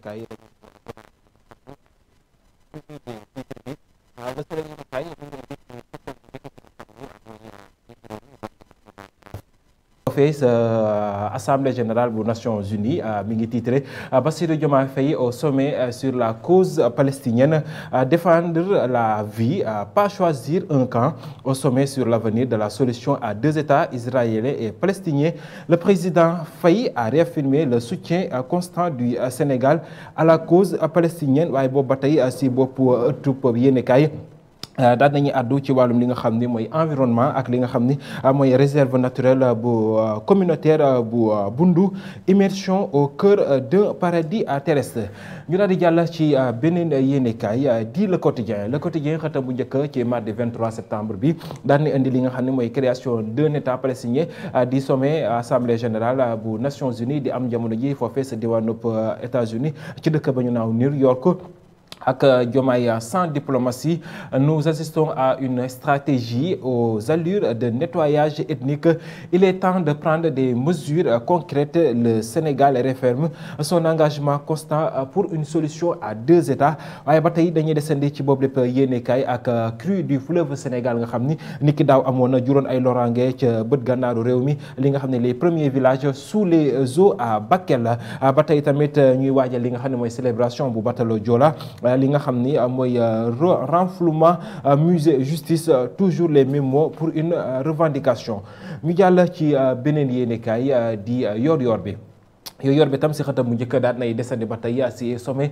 yéenekaay Assemblée générale des Nations Unies mi ngi titré Bassirou Diomaye Faye au sommet sur la cause palestinienne, défendre la vie, pas choisir un camp. Au sommet sur l'avenir de la solution à deux États, israélien et palestinien, le président Faye a réaffirmé le soutien constant du Sénégal à la cause palestinienne. waaye boobu ba tey si bopp ëttub yéenekaay daal nañu àddu ci wàllum li nga xam ni mooy environnement ak li nga xam ni mooy réserve naturelle bu communautaire bu Bundu, immersion au cœur d'un paradis terrestre. ñu daal di jàll ci beneen yéenekaay di Le Quotidien xëtam bu njëkk ci mardi 23 septembre bi daal di indi li nga xam ne mooy création d'un État palestinien di sommet assemblée générale bu Nations Unies di am jamono ji foofee sa diwaanub États-Unis ci dëkk ba ñu naaw New York. Ak Diomaye sans diplomatie, nous assistons à une stratégie aux allures de nettoyage ethnique. Il est temps de prendre des mesures concrètes. Le Sénégal réaffirme son engagement constant pour une solution à deux États. waaye ba tey dañuy desandi ci boobu lépp yéenekaay ak crue du fleuve Sénégal nga xam ni niki daaw amoon na juróon ay loraange ca bët gànnaaru réew mi li nga xam ne les premiers villages sous les eaux à Bakel. ba tey tamit ñuy waajal li nga xam ne mooy célébration bu batalo Joola. li nga xam ni mooy renflouement musée justice toujours les mêmes mots pour une revendication ñu jàll ci beneen yéenekaay di yor-yor bi. yor bi tam si xëtam bu njëkk daal nay desandi ba tey si sommet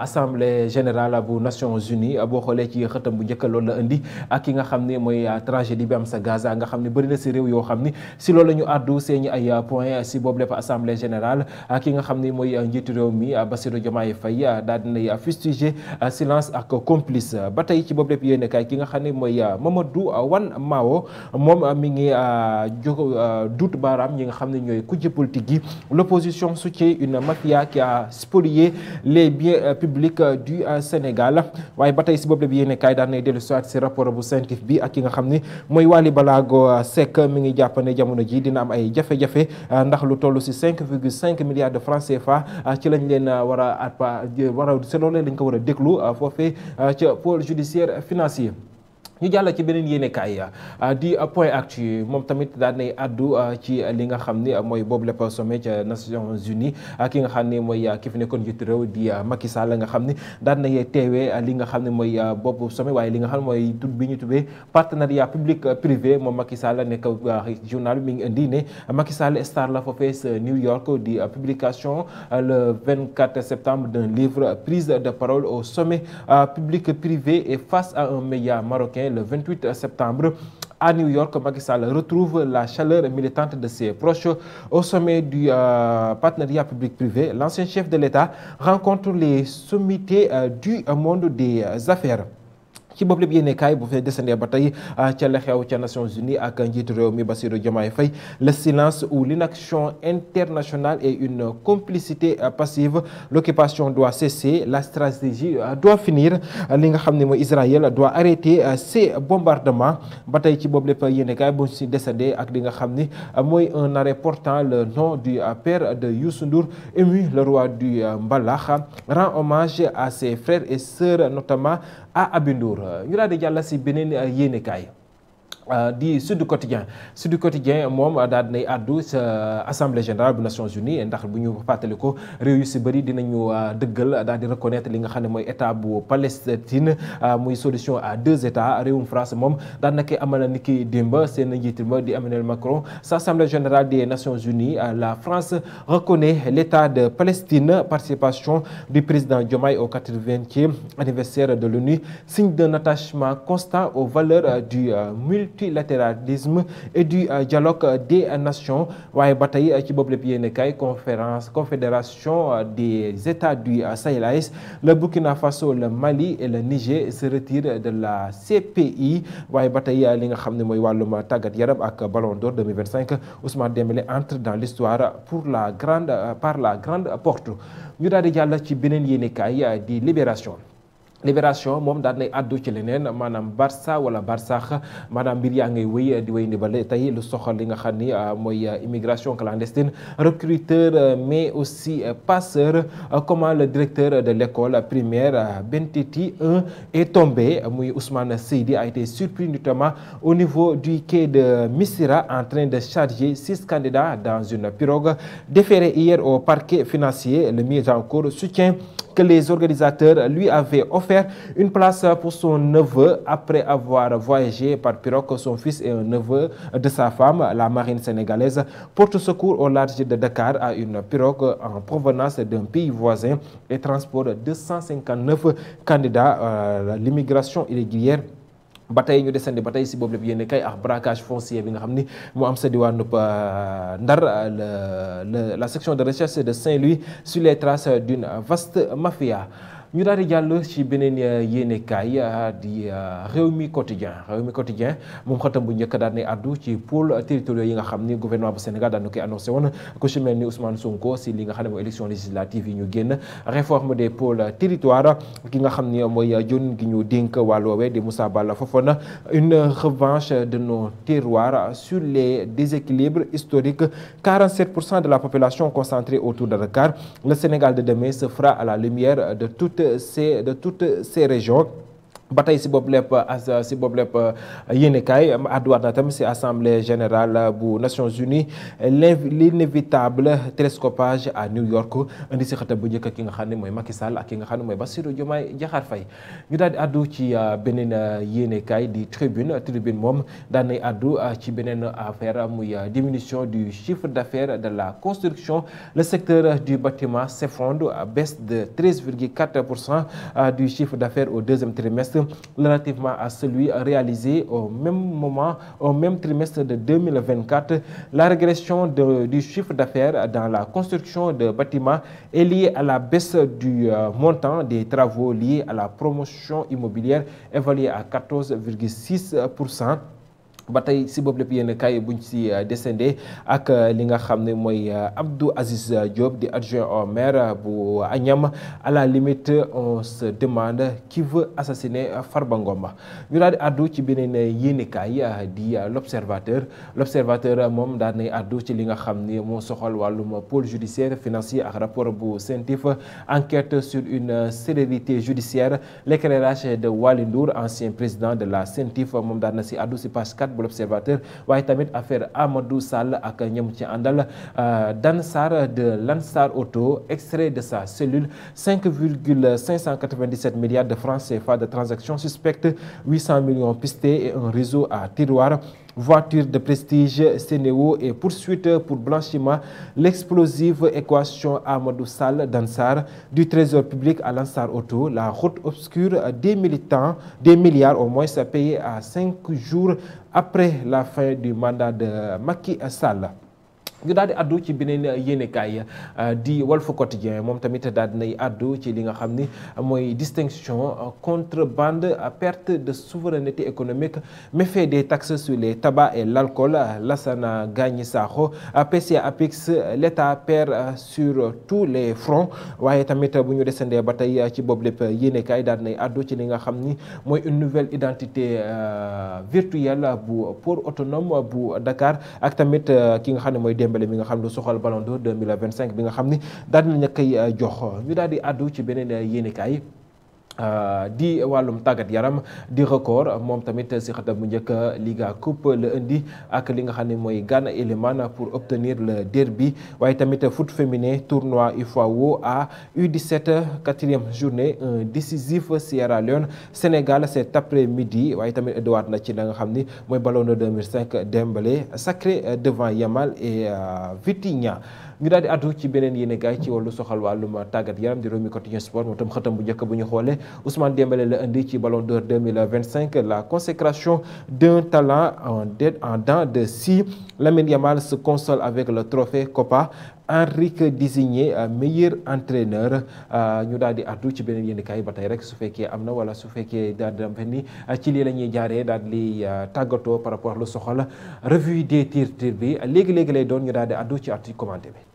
assemblée générale bu Nations Unies boo xoolee ci xëtam bu njëkk loolu la indi ak ki nga xam ne mooy tragédie bi am sa Gaza nga xam ne bëri na si réew yoo xam ni si loolu la ñu àddu seeni ay point si boobu lépp assemblée générale ki nga xam ne mooy njiitu réew mi Bassirou Diomaye Faye daal dinay fustiger silence ak complice ba tey ci boobu lépp yéen kay ki nga xam ne mooy Mamadou Wan Mao moom mi ngi duut baaraam ñi nga xam ne ñooy kujje politique yi. L'opposition soutient une mafia qui a spolié les biens publics du Sénégal waaye ba tey si boobu la bi yéene kaay daan nay dellu soit si rapport bu scientifique bi ak ki nga xam ni mooy Waly Balago Seck mi ngi jàpp ne jamono ji dina am ay jafe-jafe ndax lu toll si 5,5 milliards de francs CFA ci lañ leen war a selon leen dañ ko war a déglu foofee ca pôle judiciaire financier. ñu jàll ci beneen yéenekaay di Point Actu moom tamit daan nay àddu ci li nga xam ni mooy boobu lépp sommet ca Nations Unies ki nga xam ne mooy ki fi nekkoon njiitu réew di Macky Sall nga xam ni daan nay teewee li nga xam ne mooy boobu sommet waaye li nga xam ne mooy tur bi ñu tuddee partenariat public privé moom Macky Sall nekk journal bi mi ngi indi ne Macky Sall star la foofee sa New York di publication le 24 septembre d'un livre prise de parole au sommet public privé et face à un média marocain. Le 28 septembre, à New York, Macky Sall retrouve la chaleur militante de ses proches au sommet du partenariat public-privé. L'ancien chef de l'État rencontre les sommités du monde des affaires. ci boobu lépp yéenekaay bu fee descendee ba tey ca la xew ca Nations Unies ak njiitu réew mi Bassirou Diomaye Faye le silence ou l'inaction internationale et une complicité passive. L'occupation doit cesser, la stratégie doit finir. li nga xam ne mooy Israël doit arrêter ses bombardements ba tey ci boobu lépp yéenekaay bu si descendee ak li nga xam ni mooy un arrêt portant le nom du père de Youssou Ndour ému. Le roi du Mbalax rend hommage à ses frères et sœurs notamment à Aby Ndour. ñu daal di jàll si beneen yéenekaay di Sud Quotidien moom daal dinay àddu sa assemblée générale bu Nations Unies ndax bu ñu fàttali ko réew yu si bëri dinañu dëggal daal di reconnaître li nga xam ne mooy état bu Palestine muy solution à deux États. Réewum France moom daan na koy amal ni ki démb seen njiit ma di Emmanuel Macron sa assemblée générale des Nations Unies. La France reconnaît l'État de Palestine. Participation du président Diomaye au 80e anniversaire de l'ONU, signe d'un attachement constant aux valeurs du multilatéralisme et du dialogue des nations. waaye ba tey ci boobu lépp yéen kay confédération des États du Sahel AES, le Burkina Faso, le Mali et le Niger se retirent de la CPI. waaye ba tey li nga xam ne mooy wàllum tàggat yaram ak Ballon d'Or 2025 Ousmane Dembélé entre dans l'histoire par la grande porte. ñu daal di jàll ci beneen yéenekaay di Libération. Libération moom daal nay àddu ci leneen maanaam Barça wala Barsax maanaam mbir yaa ngay wéy di wéy ndibale tey lu soxal li nga xam ni mooy immigration clandestine recruteur mais aussi passeur comment le directeur de l'école primaire Bentiti 1 est tombé muy Ousmane Seydi a été surpris notamment au niveau du quai de Missira en train de charger 6 candidats dans une pirogue déférée hier au parquet financier. Le mis en cause soutient que les organisateurs lui avaient offert une place pour son neveu après avoir voyagé par pirogue. Son fils et un neveu de sa femme, la marine sénégalaise, portent secours au large de Dakar à une pirogue en provenance d'un pays voisin et transporte 259 candidats à l'immigration irrégulière. ba tey ñu desandi ba tey si boobu lépp yéen kay ak braquage foncier bi nga xam ni moo am sa diwaanu Ndar la section de recherche de Saint-Louis sur les traces d'une vaste mafia. ñu daal di jàll ci beneen yéenekaay di Rewmi Quotidien moom xëtam bu njëkk daal di addu ci pôle territoriaux yi nga xam ni gouvernement bu Sénégal daan na koy annoncé woon ku ci mel ni Ousmane Sonko si li nga xam ne mooy élection législative yi ñu génn réforme des pôles territoires ki nga xam ni mooy jon gi ñu dénk wàllu woowee di Moussa Balla Fofana une revanche de nos terroirs sur les déséquilibres historiques. 47% de la population concentrée autour de Dakar. Le Sénégal de demain se fera à la lumière de toutes ces régions. ba tey si boobu lépp yéenekaay àdduwaat na tam si assemblée générale bu Nations Unies l'inévitable télescopage à New York indi si xëta bu njëkk ki nga xam ne mooy Macky Sall ak ki nga xam ne mooy Bassirou Diomaye Diakhar Faye. ñu daal di àddu ci beneen yéenekaay di Tribune moom daan nay àddu ci beneen affaire muy diminution du chiffre d'affaires de la construction. Le secteur du bâtiment s'effondre, baisse de 13,4% du chiffre d'affaires au deuxième trimestre relativement à celui réalisé au même trimestre de 2024. La régression du chiffre d'affaires dans la construction de bâtiments est liée à la baisse du montant des travaux liés à la promotion immobilière évaluée à 14,6%. ba tey si boobu lépp yéen kay buñ si descendé ak li nga xam ne mooy Abdou Aziz Diop di adjoint au maire bu Agnam. À la limite on se demande qui veut assassiner Farba Ngom. ñu daal di addu ci beneen yéenekaay di l'observateur moom daal nay addu ci li nga xam ni moo soxal wàllum pôle judiciaire financier ak rapport bu CENTIF enquête sur une célérité judiciaire. L'éclairage de Waly Ndour, ancien président de la CENTIF, moom daal na si addu si page 4 bu l'observateur. Waaye tamit affaire Amadou Sall ak ñam ci àndal. Dansar de Lansar Auto, extrait de sa cellule 5,597 milliards de francs CFA de transactions suspectes, 800 millions pistés et un réseau à tiroir. Voiture de prestige Sénéo et poursuite pour blanchiment. L'explosive équation Amadou Sall Dansar du trésor public à Lansar Auto. La route obscure des milliards au moins payés à 5 jours après la fin du mandat de Macky Sall. ñu daal di addu ci beneen yéenekaay di Walf Quotidien moom tamit daal di nay addu ci li nga xam ni mooy distinction contrebande perte de souveraineté économique méfait des taxes sur les tabacs et l'alcool. Lassana Gagny Sakho PCA APIX l'État perd sur tous les fronts. waaye tamit bu ñu descendee ba tey ci boobu lépp yéenekaay daal di nay addu ci li nga xam ni mooy une nouvelle identité virtuelle bu port autonome bu Dakar ak tamit ki nga xam ne mooy Dembélé mi nga xam ne soxal Ballon d'Or 2025 bi nga xam ni daal dinañu koy jox. ñu daal di àddu ci beneen yéenekaay di wàllum tàggat yaram di record moom tamit si xatam bu njëkk Liga Coupe la indi ak li nga xam ne mooy Ghana Elimane pour obtenir le derby. waaye tamit foot féminin tournoi UFAO à U17 4e journée un décisif Sierra Leone Sénégal cet après-midi. waaye tamit Edouard na ci la nga xam ni mooy Ballon d'Or 2005 Dembélé sacré devant Yamal et Vitinha. ñu daal di addu ci beneen yéenekaay ci wàllu soxal wàllum tàggat yaram di Rewmi Quotidien Sport moom tam xëtam bu njëkk bu ñu xoolee Ousmane Dembélé la indi ci Ballon d'Or 2025 la consécration d'un talent en dents de scie. Lamine Yamal se console avec le trophée Copa. Henrique désigné meilleur entraîneur. ñu daal di addu ci beneen yéenekaay ba tey rek su fekkee am na wala su fekkee daal di am ni ci lii la ñuy jaaree daal di tàggatoo par rapport lu soxal revue des titres bi léegi lay doon ñu daal di addu ci article commenté bi.